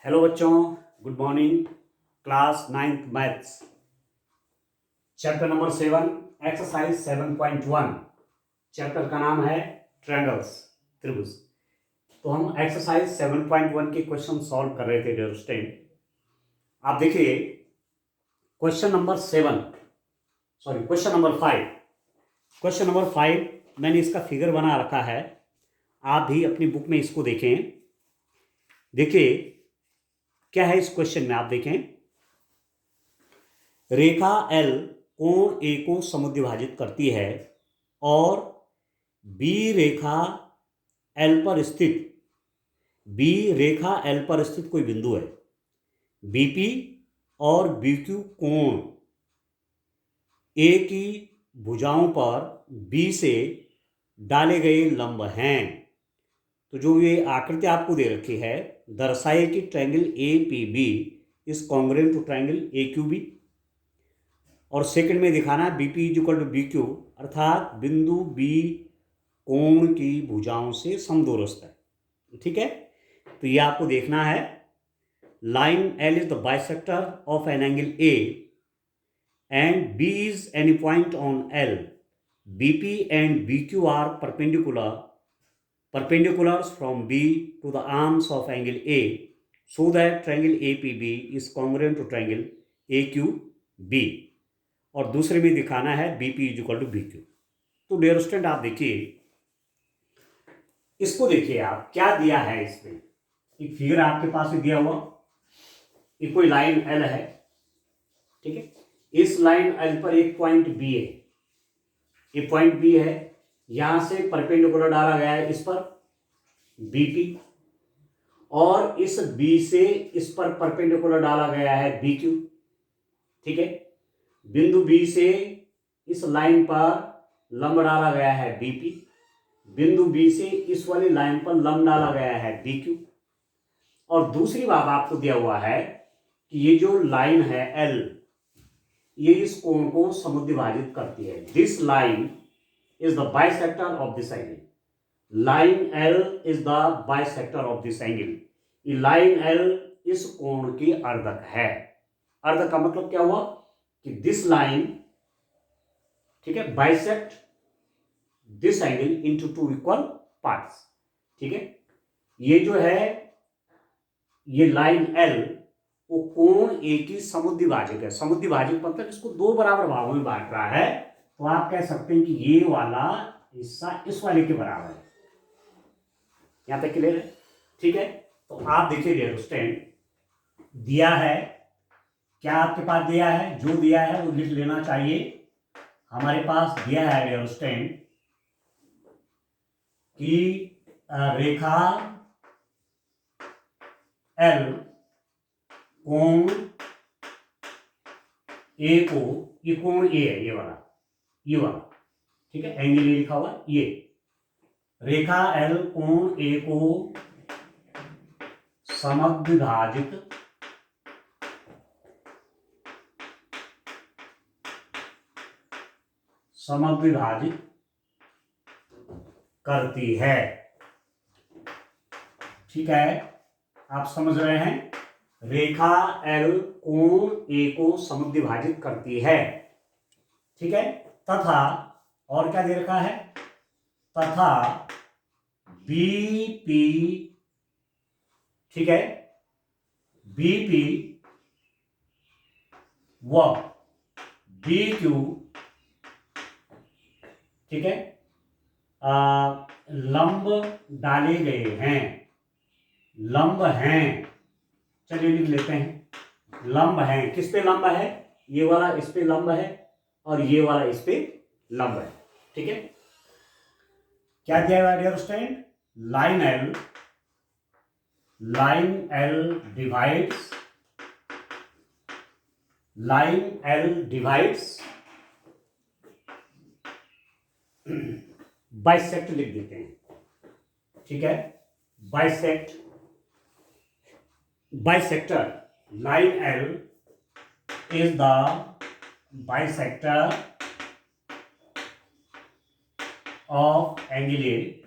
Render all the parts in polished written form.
Hello बच्चों, good morning. Class ninth maths chapter number 7 exercise 7.1। Chapter का नाम है ट्रायंगल्स, त्रिभुज। तो हम एक्सरसाइज 7.1 के क्वेश्चन सॉल्व कर रहे थे डियर स्टूडेंट। आप देखिए question number 7, sorry question number 5। Question number 5 मैंने इसका फिगर बना रखा है, आप भी अपनी बुक में इसको देखें। देखिए क्या है इस क्वेश्चन में, आप देखें। रेखा एल कोण ए को समुद्विभाजित करती है और बी रेखा एल पर स्थित कोई बिंदु है। बीपी और बीक्यू कोण ए की भुजाओं पर बी से डाले गए लंब हैं। तो जो ये आकृति आपको दे रखी है दर्शाए कि triangle A P B is congruent to triangle A Q B. और सेकंड में दिखाना है BP is equal to B Q, अर्थात बिंदु बी कोण की भुजाओं से समदूरस्थ है। ठीक है, तो ये आपको देखना है। Line L is the bisector of an angle A and B is any point on L. BP and BQ are perpendiculars from B to the arms of angle A, so that triangle APB is congruent to triangle AQB। और दूसरे में दिखाना है BP is equal to BQ। तो dear student आप देखिए, इसको देखिए आप क्या दिया है। इसमें एक फिगर आपके पास दिया हुआ, एक कोई लाइन L है। ठीक है, इस लाइन L पर एक पॉइंट B है, ये पॉइंट B है। यहां से परपेंडिकुलर डाला गया है इस पर BP, और इस B से इस पर परपेंडिकुलर डाला गया है BQ। ठीक है, बिंदु B से इस लाइन पर लंब डाला गया है BP, बिंदु B से इस वाली लाइन पर लंब डाला गया है BQ। और दूसरी बात आपको दिया हुआ है कि ये जो लाइन है L, ये इस कोण को समुद्विभाजित करती है। This line is the bisector of this angle. Line L is the bisector of this angle. ये लाइन L इस कोण की अर्धक है। अर्धक का मतलब क्या हुआ कि दिस लाइन, ठीक है, bisect this angle into two equal parts. ठीक है, ये जो है ये लाइन L वो कोण A की समुद्विभाजक है। समुद्विभाजक मतलब इसको दो बराबर भागों में बांट रहा है। तो आप कह सकते हैं कि ये वाला हिस्सा इस वाले के बराबर है। यहां तक क्लियर है? ठीक है, तो आप देखिए डियर स्टूडेंट, दिया है क्या आपके पास दिया है, जो दिया है वो लिख लेना चाहिए। हमारे पास दिया है डियर स्टूडेंट कि रेखा एल कोण ए को, ये कोण ए है, ये वाला, ठीक है, एंगल ए लिखा हुआ, ये रेखा एल कोण ए को समद्विभाजित करती है। ठीक है, आप समझ रहे हैं, रेखा एल कोण ए को समद्विभाजित करती है। ठीक है, तथा और क्या दे रखा है, तथा बीपी, ठीक है, बीपी व बीक्यू, ठीक है, लंब डाले गए हैं, लंब हैं। चलिए लिख लेते हैं, लंब हैं। किस पे लंब है, ये वाला इस पे लंब है और ये वाला इस पे लंब है। ठीक है, क्या दिया हुआ dear student, line L divides bisect लिख देते हैं। ठीक है, bisector line L is the bisector of angle A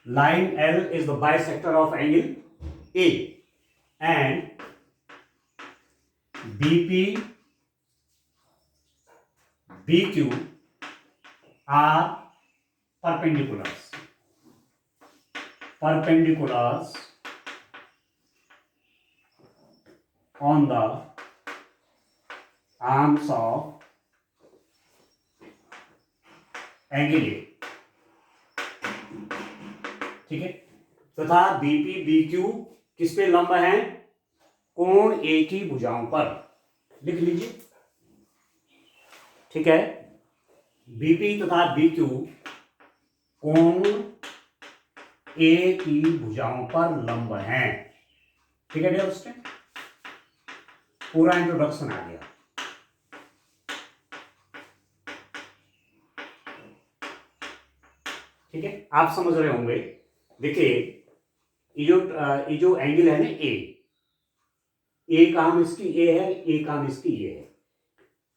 line L is the bisector of angle A, and BP, BQ are perpendiculars on the arms of angle A, ठीक है। तथा BP BQ किस पे लंब है? कोण ए की भुजाओं पर, लिख लीजिए, ठीक है। बीपी तथा बीक्यू कोण ए की भुजाओं पर लंब हैं, ठीक है डियर स्टूडेंट। पूरा इंट्रोडक्शन आ गया। ठीक है, आप समझ रहे होंगे। देखिए ये जो एंगल है ना ए काम इसकी ए है, ए काम इसकी ये है।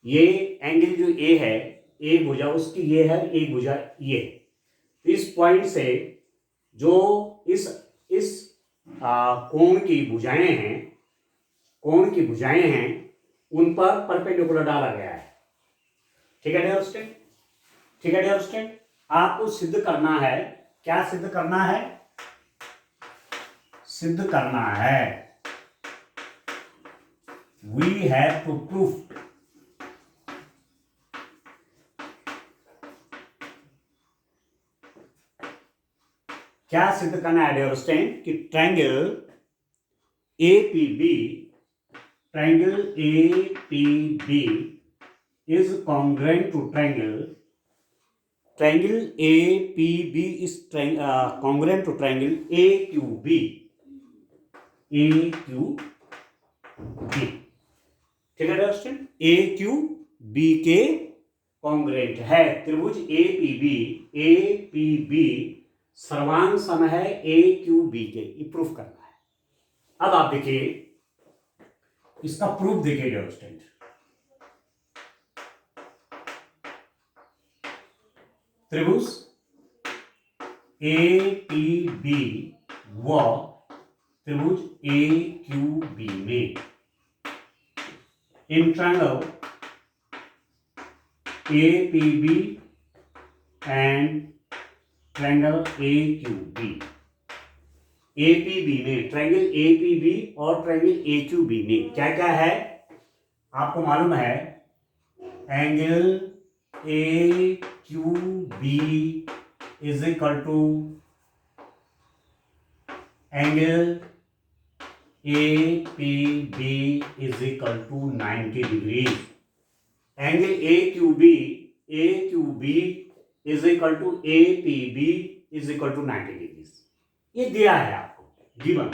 ये एंगल जो ए है, ए भुजा उसकी ये है, एक भुजा ये है। तो इस पॉइंट से जो इस कोण की भुजाएं हैं, उन पर परपेंडिकुलर डाला गया है, ठीक है डियर स्टूडेंट। ठीक है डियर स्टूडेंट, आपको सिद्ध करना है। क्या सिद्ध करना है? सिद्ध करना है, वी हैव टू प्रूव क्या सिद्ध करना है डियर स्टूडेंट कि triangle APB is congruent to triangle APB is congruent to triangle AQB, ठीक है दोस्तों। AQB के कॉन्ग्रेंट है त्रिभुज APB सर्वांग सम है AQB के, ये प्रूफ करना है। अब आप देखिए इसका प्रूफ देखिए दोस्तों। त्रिभुज APB व त्रिभुज AQB में in triangle APB and triangle AQB, APB में ट्रायंगल APB और ट्रायंगल AQB में क्या क्या है आपको मालूम है? Angle AQB is equal to angle APB is equal to 90 degree. Angle AQB is equal to APB is equal to 90 degree. ये दिया है आपको, गिवन,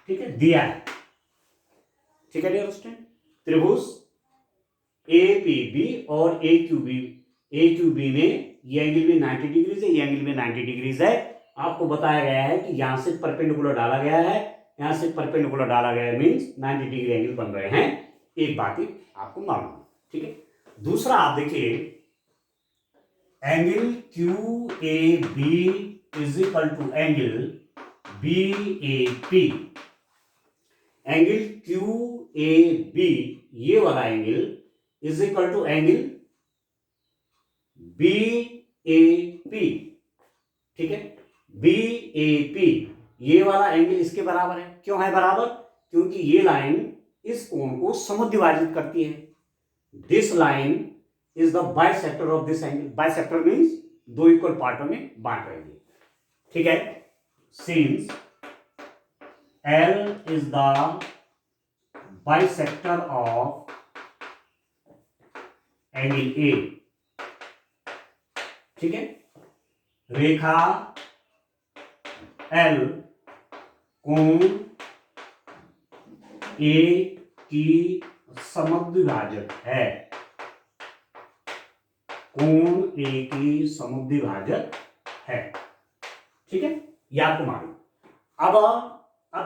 ठीक है, दिया है, ठीक है डियर स्टूडेंट। त्रिभुज APB और AQB में ये एंगल भी 90 डिग्री है, ये एंगल भी 90 डिग्री है। आपको बताया गया है कि यहां से परपेंडिकुलर डाला गया है, यहां से परपेंडिकुलर डाला गया है, मींस 90 डिग्री एंगल बन रहे हैं। एक बात ही आपको मालूम है, ठीक है। दूसरा आप देखिए angle QAB is equal to angle BAP। Angle QAB ये वाला angle is equal to angle BAP, ठीक है। BAP ये वाला एंगल इसके बराबर है। क्यों है बराबर? क्योंकि ये लाइन इस कोण को समद्विभाजित करती है। This line is the bisector of this angle. Bisector means दो इक्वल पार्टों में बांट रही है, ठीक है। Since L is the bisector of angle A, ठीक है। रेखा L कोण A की समद्विभाजक है, कोण A की समद्विभाजक है, ठीक है, ये आपको मालूम। अब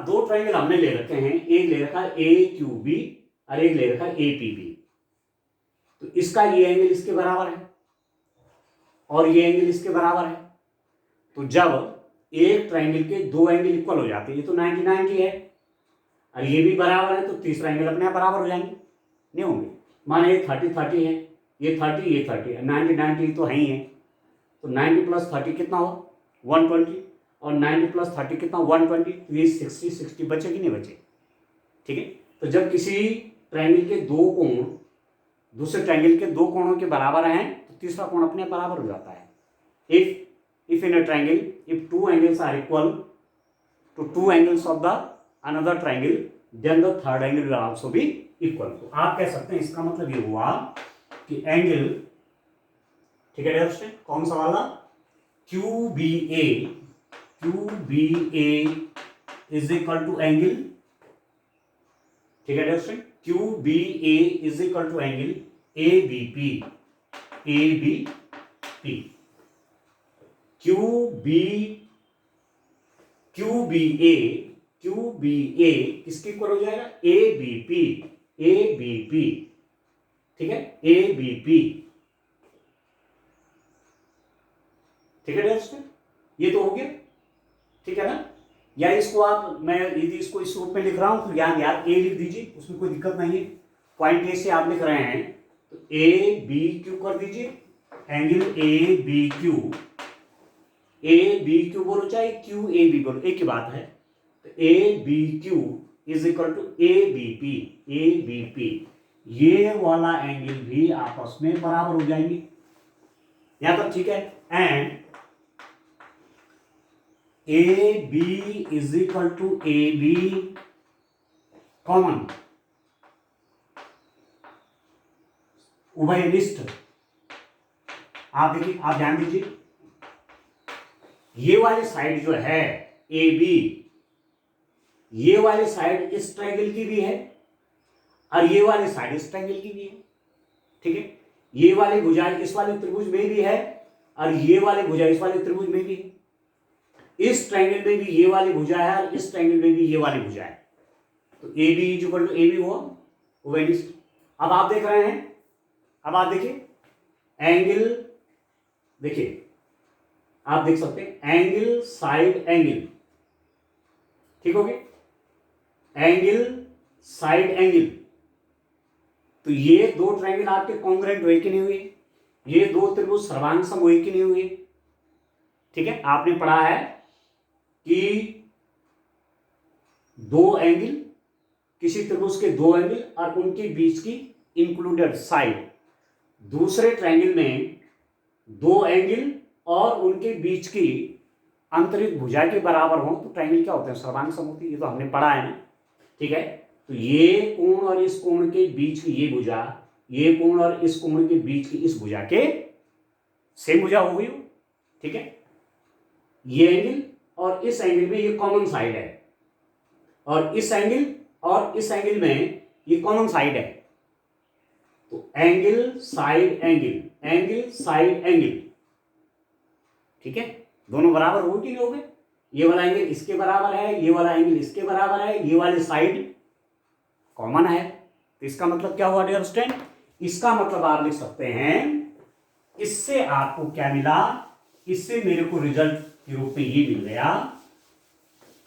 दो ट्रायंगल हमने ले रखे हैं, एक ले रखा है AQB और एक ले रखा है APB। तो इसका ये एंगल इसके बराबर है और ये एंगल इसके बराबर है। तो जब एक ट्राइंगल के दो एंगल इक्वल हो जाते हैं, ये तो 90 90 है और ये भी बराबर है, तो तीसरा एंगल अपने आप बराबर हो जाएंगे, नहीं होंगे। माने ये 30 30 है, ये 30 ये 30, 90 90 तो है ही है, तो 90 प्लस 30 कितना हो 120, और 90 प्लस 30 कितना 120, तो ये 60 60 बचे कि नहीं बचे, ठीक है। तो जब किसी ट्राइंगल के दो कोण दूसरे ट्राइंगल के दो कोणों के बराबर हैं, तो तीसरा कोण अपने बराबर हो जाता है। If in a triangle if two angles are equal to two angles of the another triangle, then the third angle will also be equal. तो आप कह सकते हैं इसका मतलब ये हुआ कि एंगल, ठीक है डियर, कौन सा वाला, Q B A is equal to angle, ठीक है dear, Q B A is equal to angle A B P. Q B A किसके इक्वल हो जाएगा, ए बी पी, ठीक है, ए बी पी, ठीक है डियर, ये तो हो गया, ठीक है ना। या इसको आप, मैं यदि इसको इस रूप में लिख रहा हूं तो यार ए लिख दीजिए, उसमें कोई दिक्कत नहीं है। पॉइंट ए से आप लिख रहे हैं तो ए बी क्यू कर दीजिए, एंगल ए बी क्यू बोलो चाहे क्यू ए बी बोलो, एक ही बात है। तो A B Q is equal to A B P, ये वाला एंगल भी आपस में बराबर हो जाएंगे यहां पर, ठीक है। And A B is equal to A B common, उभयनिष्ठ। आप देखिए, आप ध्यान दीजिए, ये वाली साइड जो है ए बी, ये वाली साइड इस ट्रायंगल की भी है और ये वाली साइड इस ट्रायंगल की भी है, ठीक है। ये वाली भुजा इस वाले त्रिभुज में भी है और ये वाली भुजा इस वाले त्रिभुज में भी है। इस ट्रायंगल में भी ये वाली भुजा है और इस ट्रायंगल में भी ये वाली भुजा है, तो A B is equal to A B हुआ उभयनिष्ठ। अब आप देख रहे हैं, अब आप देखिए एंगल, देखिए आप देख सकते हैं एंगल साइड एंगल, ठीक हो गया, एंगल साइड एंगल। तो ये दो ट्रायंगल आपके कॉन्ग्रुएंट हुए कि नहीं हुए, ये दो त्रिभुज सर्वांग सम हुए कि नहीं हुए, ठीक है। आपने पढ़ा है कि दो एंगल, किसी त्रिभुज के दो एंगल और उनके बीच की इंक्लूडेड साइड, दूसरे ट्रायंगल में दो एंगल और उनके बीच की अंतरित भुजा के बराबर हो तो ट्रायंगल क्या होते हैं, सर्वांग सम होती है, ये तो हमने पढ़ा है ना, ठीक है। तो ये कोण और इस कोण के बीच की ये भुजा, ये कोण और इस कोण के बीच की इस भुजा के सेम भुजा हो गई, ठीक है। ये एंगल और इस एंगल में ये कॉमन साइड है और इस एंगल और इस एंगल में ये कॉमन साइड है, तो एंगल साइड एंगल, ठीक है। दोनों बराबर हो कि नहीं हो गए, ये वाला एंगल इसके बराबर है, ये वाला एंगल इसके बराबर है, ये वाली साइड कॉमन है, तो इसका मतलब क्या हुआ डियर स्टूडेंट, इसका मतलब आप लिख सकते हैं, इससे आपको क्या मिला, इससे मेरे को रिजल्ट के रूप में ये मिल गया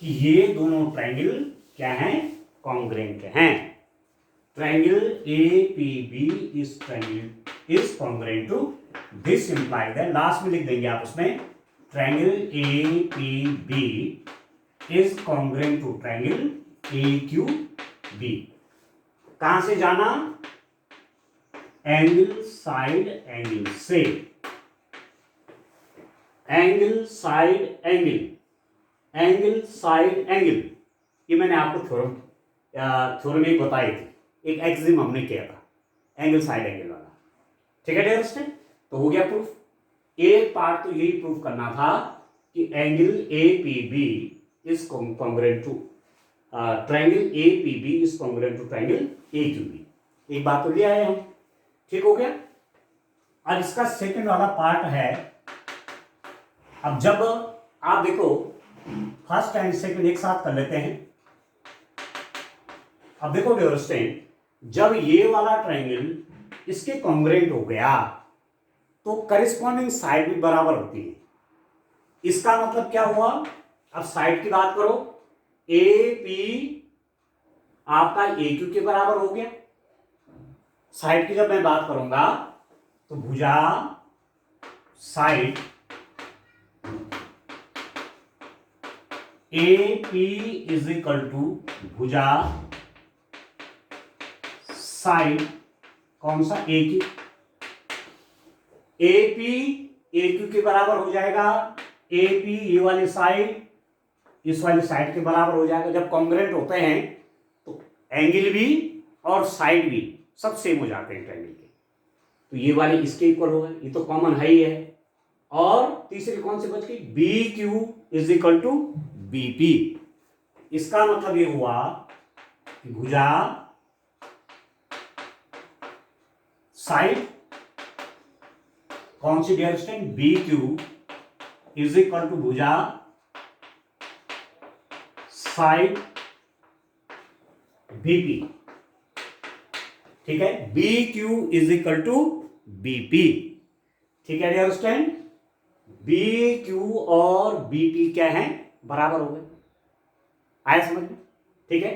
कि ये दोनों ट्रायंगल क्या हैं, कॉन्ग्रुएंट हैं। Triangle APB is congruent to this, implied that, last में लिख देंगे आप उसमें, triangle APB is congruent to triangle AQB। कहां से जाना, एंगल साइड एंगल से, एंगल साइड एंगल, ये मैंने आपको थ्योरम एक बताई थी, एक एक्सिम हमने किया था एंगल साइड एंगल वाला, ठीक है डियर स्टूडेंट। तो हो गया प्रूफ, एक पार्ट तो यही प्रूफ करना था कि angle APB is congruent to triangle APB is congruent to triangle AQB, एक बात तो ले आए हम, ठीक हो गया। अब इसका सेकंड वाला पार्ट है, अब जब आप देखो फर्स्ट एंड सेकंड एक साथ कर लेते हैं। अब देखो डियर स्टूडेंट, जब ये वाला ट्रायंगल इसके कॉन्ग्रुएंट हो गया तो करिस्पॉन्डिंग साइड भी बराबर होती है, इसका मतलब क्या हुआ, अब साइड की बात करो, ए पी आपका ए क्यू के बराबर हो गया। साइड की जब मैं बात करूंगा तो भुजा side A P is equal to भुजा साइड कौन सा A Q, A P A Q के बराबर हो जाएगा, ए पी ये वाली साइड इस वाली साइड के बराबर हो जाएगा। जब कॉन्ग्रुएंट होते हैं तो एंगल भी और साइड भी सब सेम हो जाते हैं ट्रायंगल के, तो ये वाली इसके इक्वल होगा, ये तो कॉमन है ही है। और तीसरी कौन सी बच गई, B Q is equal to B P. इसका मतलब ये हुआ कि भुजा साइड कौन सी dear student, B Q is equal to भुजा साइड बीपी। ठीक है, B Q is equal to BP. ठीक है डियर स्टूडेंट, बी क्यू और बीपी क्या है, बराबर हो गए, आया समझ में। ठीक है,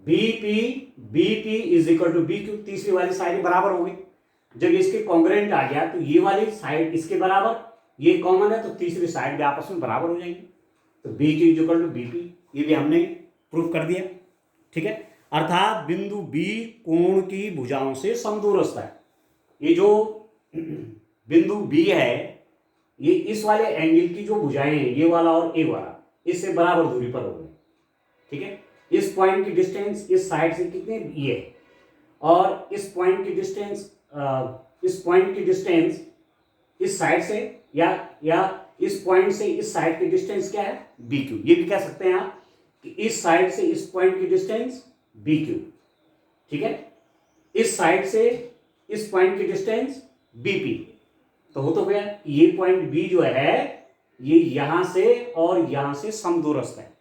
BP is equal to B Q, तीसरी वाली साइड बराबर हो गई। जब इसके कॉन्ग्रुएंट आ गया तो ये वाली साइड इसके बराबर, ये कॉमन है तो तीसरी साइड भी आपस में बराबर हो जाएंगी, तो B Q is equal to BP, ये भी हमने प्रूफ कर दिया। ठीक है, अर्थात बिंदु बी कोण की भुजाओं से समदूरस्थ है। ये जो बिंदु बी है ये इस वाले एंगल की जो भुजाएं हैं, ये वाला और ए वाला, इससे बराबर दूरी पर होंगे। ठीक है, इस पॉइंट की डिस्टेंस इस साइड से कितने, ये है, और इस पॉइंट की डिस्टेंस इस साइड से या इस पॉइंट से इस साइड की डिस्टेंस क्या है, बी क्यू। ये भी कह सकते हैं आप कि इस साइड से इस पॉइंट की डिस्टेंस बी क्यू। ठीक है, इस साइड से इस पॉइंट की डिस्टेंस बीपी, तो हो तो गया ये पॉइंट बी जो है ये यहां से और यहां से समदूरस्थ है।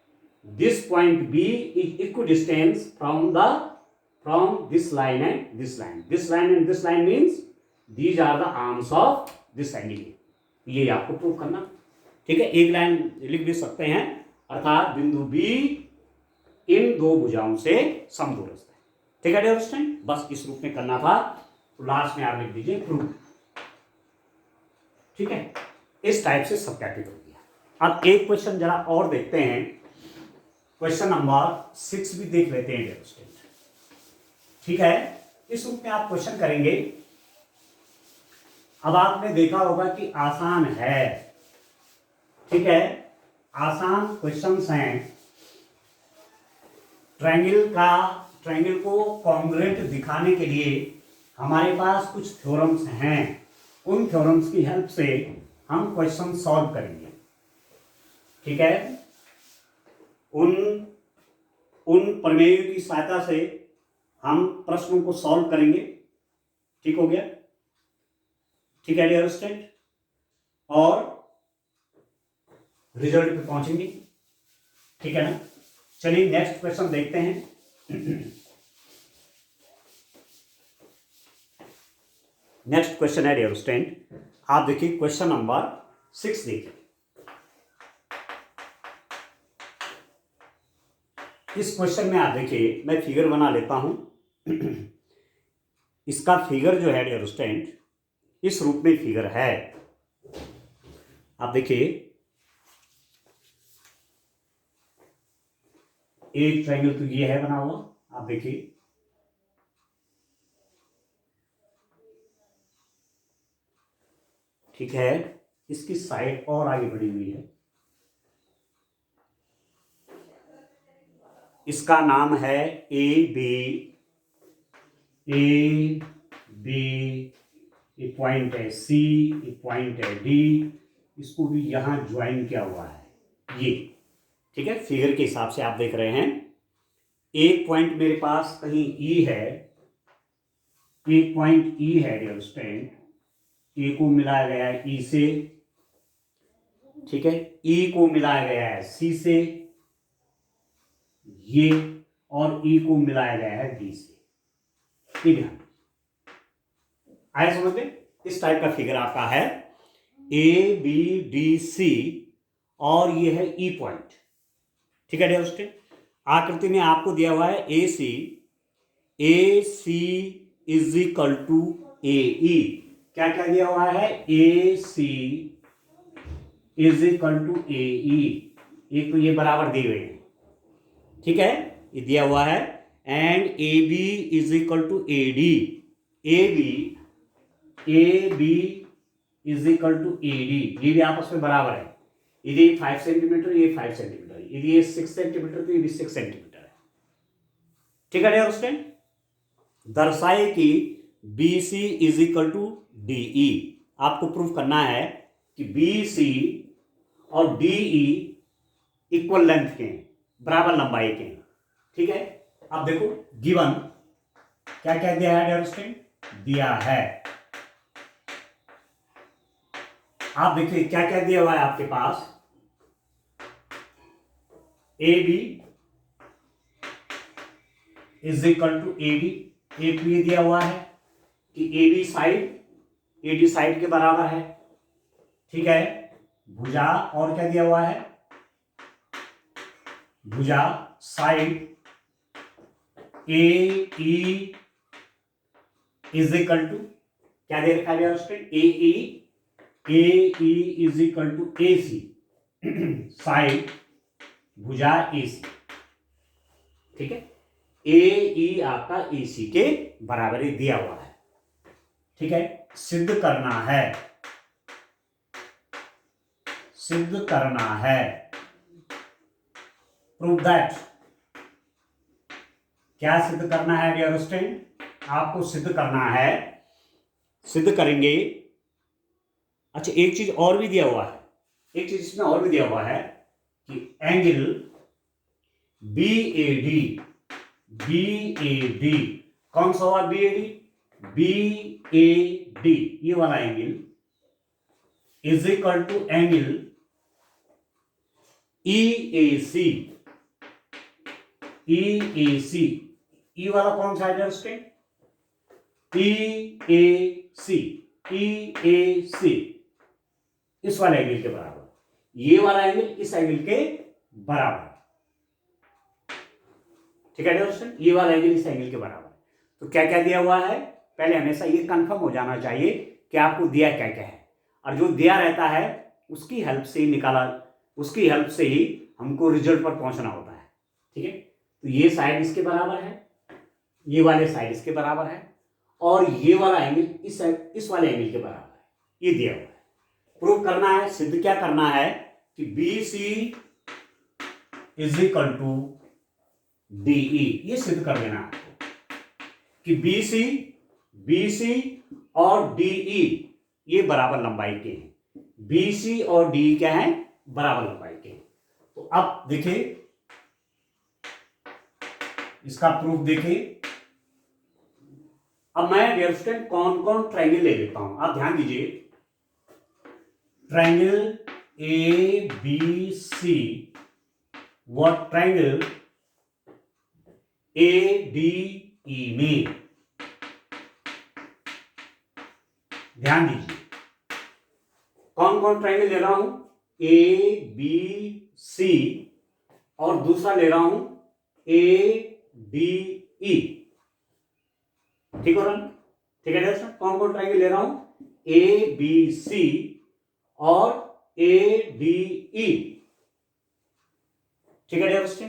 This point B is equidistance from this line and this line, this line and this line means these are the arms of this angle. ये आपको प्रूव करना। ठीक है, एक लाइन लिख भी सकते हैं, अर्थात बिंदु बी इन दो भुजाओं से समदूरस्थ है। ठीक है डियर स्टूडेंट, बस इस रूप में करना था, तो लास्ट में आप लिख दीजिए प्रूव। ठीक है, इस टाइप से सब कैपिटल हो गया। अब एक क्वेश्चन जरा और देखते हैं, क्वेश्चन नंबर 6 भी देख लेते हैं डियर स्टूडेंट। ठीक है, इस रूप में आप क्वेश्चन करेंगे। अब आपने देखा होगा कि आसान है। ठीक है, आसान क्वेश्चंस हैं। ट्रायंगल को कॉन्ग्रुएंट दिखाने के लिए हमारे पास कुछ थ्योरम्स हैं, उन थ्योरम्स की हेल्प से हम क्वेश्चन सॉल्व करेंगे। ठीक है, उन प्रमेयों की सहायता से हम प्रश्नों को सॉल्व करेंगे। ठीक हो गया, ठीक है डियर स्टूडेंट, और रिजल्ट पे पहुंचेंगे। ठीक है ना, चलिए नेक्स्ट क्वेश्चन देखते हैं। नेक्स्ट क्वेश्चन है डियर स्टूडेंट, आप देखिए क्वेश्चन नंबर 6 देखिए। इस क्वेश्चन में आप देखिए, मैं फिगर बना लेता हूं। इसका फिगर जो है डियर स्टूडेंट इस रूप में फिगर है। आप देखिए, एक ट्रायंगल तो ये है बना हुआ, आप देखिए, ठीक है, इसकी साइड और आगे बढ़ी हुई है। इसका नाम है ए बी, एक पॉइंट है सी, एक पॉइंट है डी, इसको भी यहां ज्वाइन किया हुआ है ये। ठीक है, फिगर के हिसाब से आप देख रहे हैं, एक पॉइंट मेरे पास कहीं ई है, एक पॉइंट ई है डियर स्टूडेंट, ए को मिलाया गया है ई से। ठीक है, ई को मिलाया गया है सी से ये, और ई को मिलाया गया है डी से। ठीक है, आया समझ में, इस टाइप का फिगर आपका है ए बी डी सी, और ये है ई पॉइंट। ठीक है डियर स्टूडेंट, आकृति में आपको दिया हुआ है ए सी इज इक्वल टू ए ई। क्या क्या दिया हुआ है? ए सी इज इक्वल टू ए ई। एक तो ये बराबर दिए हुए हैं, ठीक है, ये दिया हुआ है। And A B is equal to A D. A B is equal to A D. ये भी आपस में बराबर है। यदि 5 सेंटीमीटर, ये 5 सेंटीमीटर, यदि ये 6 सेंटीमीटर तो ये भी 6 सेंटीमीटर है। ठीक है डियर स्टूडेंट, दर्शाए कि B C is equal to D E. आपको प्रूफ करना है कि बी सी और डी ई इक्वल लेंथ के हैं, बराबर लंबाई के हैं। ठीक है, अब देखो गिवन क्या क्या दिया है डियर स्टूडेंट, दिया है। आप देखिए क्या क्या दिया हुआ है आपके पास। A B is equal to A D. एक ये दिया हुआ है कि ए डी साइड के बराबर है। ठीक है, भुजा और क्या दिया हुआ है, भुजा side A E is equal to क्या दे रखा है student, A E is equal to A C. Side भुजा ए सी। ठीक है, ए ई आपका ए सी के बराबर ही दिया हुआ है। ठीक है, सिद्ध करना है, सिद्ध करना है। Prove that. क्या सिद्ध करना है डियर स्टूडेंट, आपको सिद्ध करना है। सिद्ध करेंगे। अच्छा, एक चीज और भी दिया हुआ है, एक चीज इसमें और भी दिया हुआ है कि एंगल बी ए डी कौन सा हुआ, बी ए डी ये वाला angle is equal to angle E A C. E वाला कौन सा है स्टूडेंट, ई ए सी इस वाले एंगल के बराबर। ये वाला एंगल इस एंगल के बराबर। ठीक है दोस्तों, ये वाला एंगल इस एंगल के बराबर। तो क्या क्या दिया हुआ है, पहले हमेशा ये कंफर्म हो जाना चाहिए कि आपको दिया क्या क्या है, और जो दिया रहता है उसकी हेल्प से ही उसकी हेल्प से ही हमको रिजल्ट पर पहुंचना होता है। ठीक है, तो ये साइड इसके बराबर है, ये वाले साइड इसके बराबर है, और ये वाला एंगल इस वाले एंगल के बराबर है। ये दिया हुआ है। प्रूव करना है, सिद्ध क्या करना है कि B C is equal to D E. ये सिद्ध कर देना आपको कि बी सी और डी ई ये बराबर लंबाई के हैं। बी सी और डी क्या है, बराबर लंबाई के हैं। तो अब देखिए इसका प्रूफ देखिए। अब मैं डियर स्टूडेंट कौन कौन ट्रायंगल ले लेता हूं, आप ध्यान दीजिए। ट्रायंगल ए बी सी व ट्रायंगल ए डी ई में ध्यान दीजिए कौन कौन ट्रायंगल ले रहा हूं, ए बी सी और दूसरा ले रहा हूं ए डी ई। ठीक हो रहा, ठीक है दोस्तों, कौन कौन ट्रायंगल ले रहा हूं, ए बी सी और ए डी ई। ठीक है दोस्तों,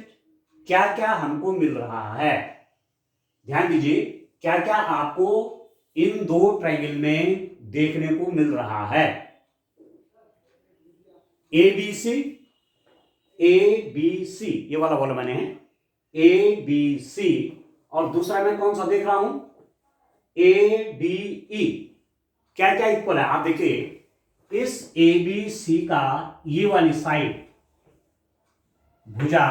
क्या क्या हमको मिल रहा है, ध्यान दीजिए क्या क्या आपको इन दो ट्रायंगल में देखने को मिल रहा है। ए बी सी ये वाला बोला मैंने, ए बी सी, और दूसरा मैं कौन सा देख रहा हूं, ए डी ई। क्या क्या इक्वल है, आप देखिए इस ए बी सी का ये वाली साइड भुजा,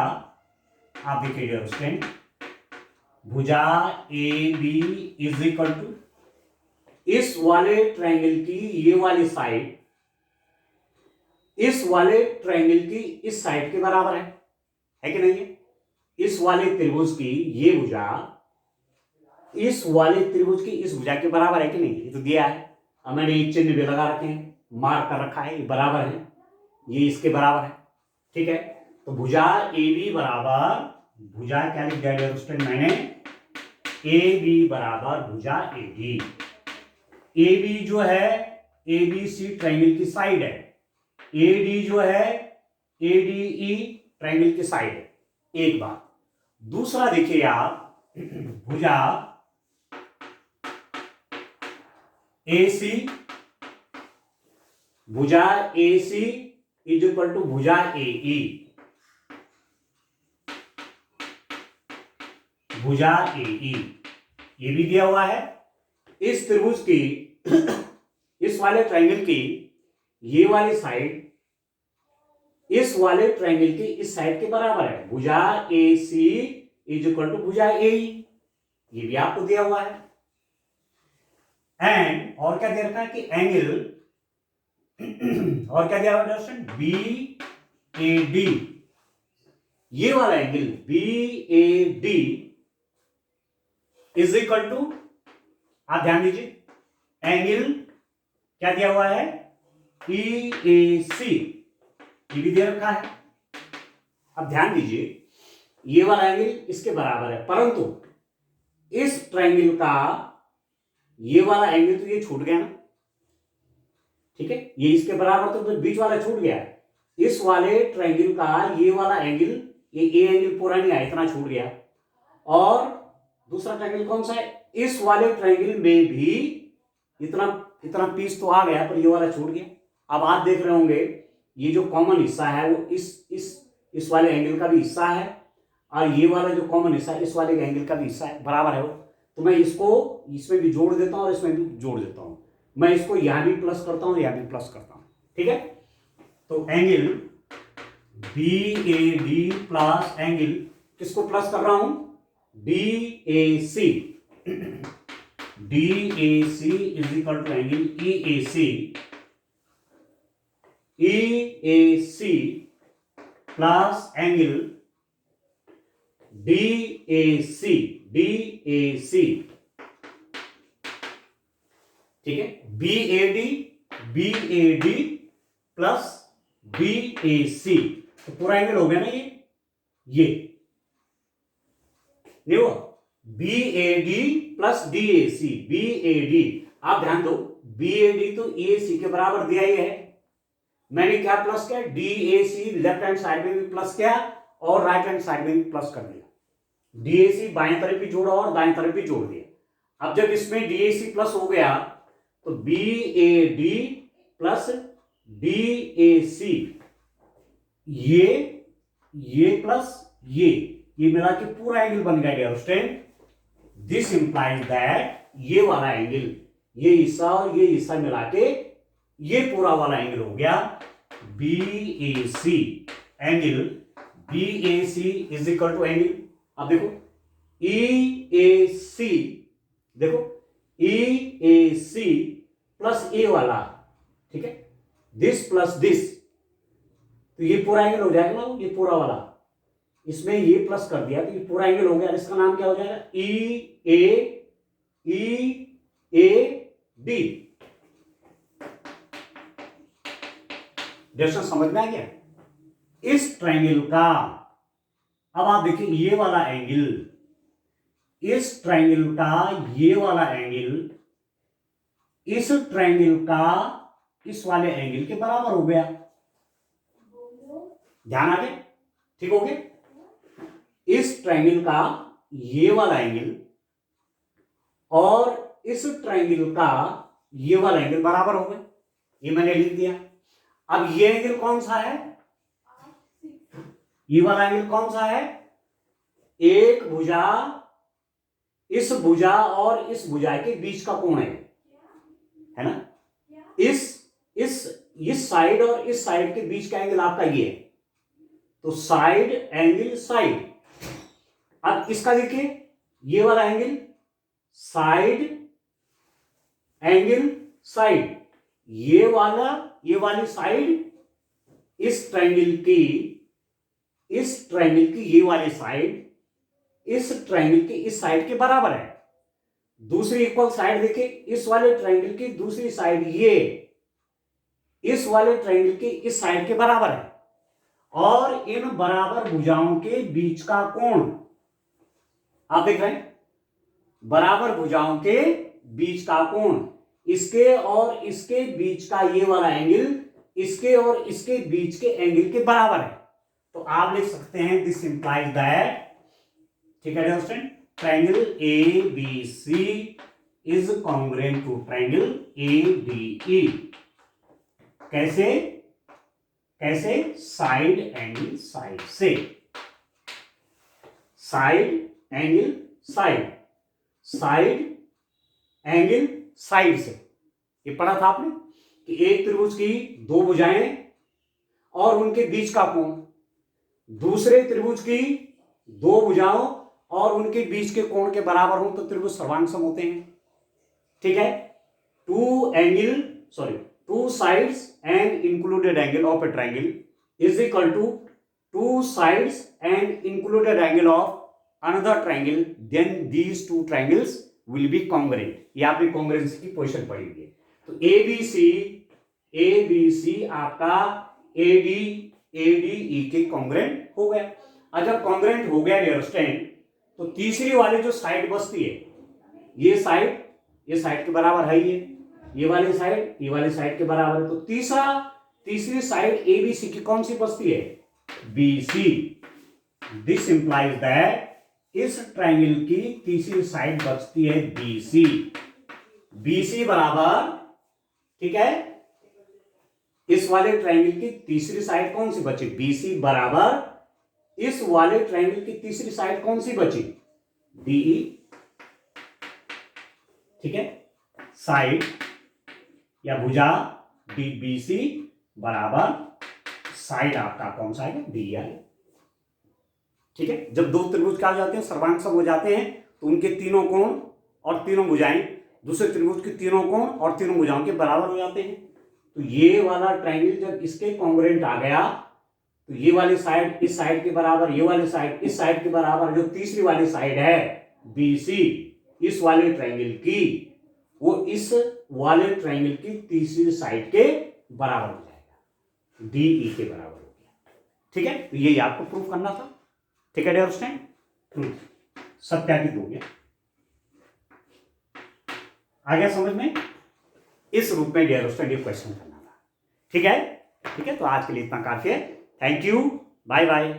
आप देखिए स्टूडेंट, भुजा A B is equal to इस वाले ट्रायंगल की ये वाली साइड इस वाले ट्रायंगल की इस साइड के बराबर है कि नहीं है। इस वाले त्रिभुज की ये भुजा इस वाले त्रिभुज की इस भुजा के बराबर है कि नहीं, ये तो दिया है। अब मैंने एक चिन्ह भी लगा रखे हैं, मार्क कर रखा है, ये बराबर है, ये इसके बराबर है। ठीक है। तो भुजा ए बी बराबर, भुजा क्या लिख दिया डियर स्टूडेंट मैंने, ए बी बराबर भुजा ए डी। ए बी जो है ए बी सी ट्रायंगल की साइड है, ए डी जो है ए डी ई ट्रायंगल की साइड है, एक बात। दूसरा देखिए आप, भुजा ए सी, भुजा A C is equal to भुजा ए ई, भुजा ए ई, ये भी दिया हुआ है। इस त्रिभुज की इस वाले ट्रायंगल की ये वाली साइड इस वाले ट्रायंगल की इस साइड के बराबर है, भुजा A C is equal to भुजा ए ई, ये भी आपको दिया हुआ है। एंड और क्या दे रखा है कि एंगल, और क्या दिया हुआ है बी ए डी, ये वाला angle B A D is equal to, आप ध्यान दीजिए, एंगल क्या दिया हुआ है ई ए सी, ये भी दे रखा है। अब ध्यान दीजिए, ये वाला एंगल इसके बराबर है, परंतु इस ट्रायंगल का ये वाला एंगल तो ये छूट गया ना, ठीक है, ये इसके बराबर तो बीच वाला छूट गया। इस वाले ट्रायंगल का ये वाला एंगल, ये एंगल पूरा नहीं आया, इतना छूट गया। और दूसरा ट्रायंगल कौन सा है, इस वाले ट्रायंगल में भी इतना पीस तो आ गया, पर ये वाला छूट गया। अब आप देख रहे होंगे ये जो कॉमन हिस्सा है वो इस वाले एंगल का भी हिस्सा है, और ये वाला जो कॉमन हिस्सा है इस वाले एंगल का भी हिस्सा है, बराबर है वो। तो मैं इसको इसमें भी जोड़ देता हूं और इसमें भी जोड़ देता हूं, मैं इसको यहां भी प्लस करता हूं, यहां भी प्लस करता हूं, ठीक है। तो angle B A D plus angle, किसको प्लस कर रहा हूं, D A C, D A C is equal to angle E A C, E A C plus angle D A C, D A C, ठीक है, B A D plus B A C, तो पूरा angle हो गया ना ये देखो, B A D plus D A C, B A D. आप ध्यान दो, बी ए डी तो ए सी के बराबर दिया ही है, मैंने क्या प्लस किया, D A C left hand side में भी प्लस किया और राइट हैंड साइड में भी प्लस कर दिया, डी ए सी बाएं तरफ भी जोड़ा और दाएं तरफ भी जोड़ दिया। अब जब इसमें डी ए सी प्लस हो गया तो B A D plus D A C, ये प्लस ये मिला के पूरा एंगल बन गया dear student. This implies that ये वाला एंगल, ये हिस्सा और ये हिस्सा मिला के ये पूरा वाला एंगल हो गया B A C, angle B A C is equal to angle, अब देखो ई ए सी, देखो ई ए सी प्लस ए वाला, ठीक है, दिस प्लस दिस, तो ये पूरा एंगल हो जाएगा ना, ये पूरा वाला, इसमें ये प्लस कर दिया तो ये पूरा एंगल हो गया। इसका नाम क्या हो जाएगा, ई ए डी। डिफरेंस समझ में आ गया। इस ट्रायंगल का, अब आप देखिए ये वाला एंगल, इस ट्रायंगल का ये वाला एंगल इस ट्रायंगल का इस वाले एंगल के बराबर हो गया, ध्यान आ गया, ठीक हो गया। इस ट्रायंगल का ये वाला एंगल और इस ट्रायंगल का ये वाला एंगल बराबर हो गए, ये मैंने लिख दिया। अब ये एंगल कौन सा है, ये वाला एंगल कौन सा है, एक भुजा इस भुजा और इस भुजा के बीच का कोण है ना, इस साइड और इस साइड के बीच का एंगल आपका ये है, तो साइड एंगल साइड। अब इसका देखिए ये वाला एंगल साइड एंगल साइड, ये वाली साइड इस ट्रायंगल की ये वाली साइड इस ट्रायंगल की इस साइड के बराबर है। दूसरी इक्वल साइड देखिए, इस वाले ट्रायंगल की दूसरी साइड ये इस वाले ट्रायंगल की इस साइड के बराबर है, और इन बराबर भुजाओं के बीच का कोण, आप देख रहे हैं, बराबर भुजाओं के बीच का कोण, इसके और इसके बीच का ये वाला एंगल इसके और इसके बीच के एंगल के बराबर है। तो आप लिख सकते हैं दिस इंप्लाइज दैट, ठीक है student, triangle A B C is congruent to triangle A D E. कैसे? कैसे? साइड एंगल साइड से, side angle side, side angle side से। ये पढ़ा था आपने कि एक त्रिभुज की दो भुजाएं और उनके बीच का कोण, दूसरे त्रिभुज की दो भुजाओं और उनके बीच के कोण के बराबर हो तो त्रिभुज सर्वांगसम होते हैं। ठीक है, two sides and included angle of a triangle is equal to two sides and included angle of another triangle, then these two triangles will be congruent. ये आपने कॉन्ग्रुएंसी की पोजीशन पढ़ी हुई है। तो ए बी सी आपका ADE के congruent हो गया। और जब कॉन्ग्रुएंट हो गया डियर स्टूडेंट, तो तीसरी वाली जो साइड बचती है, ये साइड के बराबर है, ये वाली साइड के बराबर है। तो तीसरी साइड ABC की कौन सी बचती है? BC। दिस इंप्लाइज दैट इस ट्रायंगल की तीसरी साइड बचती है BC बराबर, ठीक है, इस वाले ट्रायंगल की तीसरी साइड कौन सी बची? BC बराबर इस वाले ट्रायंगल की तीसरी साइड कौन सी बची? DE। ठीक है, साइड या भुजा BC बराबर साइड आपका कौन सा है? DE है। ठीक है, जब दो त्रिभुज क्या हो जाते हैं? सर्वांगसम हो जाते हैं, तो उनके तीनों कोण और तीनों भुजाएं दूसरे त्रिभुज के तीनों कोण और तीनों भुजाओं के बराबर हो जाते हैं। तो ये वाला ट्रायंगल जब इसके कॉन्ग्रुएंट आ गया, तो ये वाली साइड इस साइड के बराबर, ये वाली साइड इस साइड के बराबर, जो तीसरी वाली साइड है BC इस वाले ट्रायंगल की, वो इस वाले ट्रायंगल की तीसरी साइड के बराबर हो जाएगा, DE के बराबर हो गया। ठीक है, तो ये आपको प्रूफ करना था। ठीक है डियर स्टूडेंट, सत्यापित हो गया। आ गया समझ में? इस रूप में डियर स्टूडेंट ये क्वेश्चन करना था। ठीक है, तो आज के लिए इतना काफी है। Thank you, bye bye.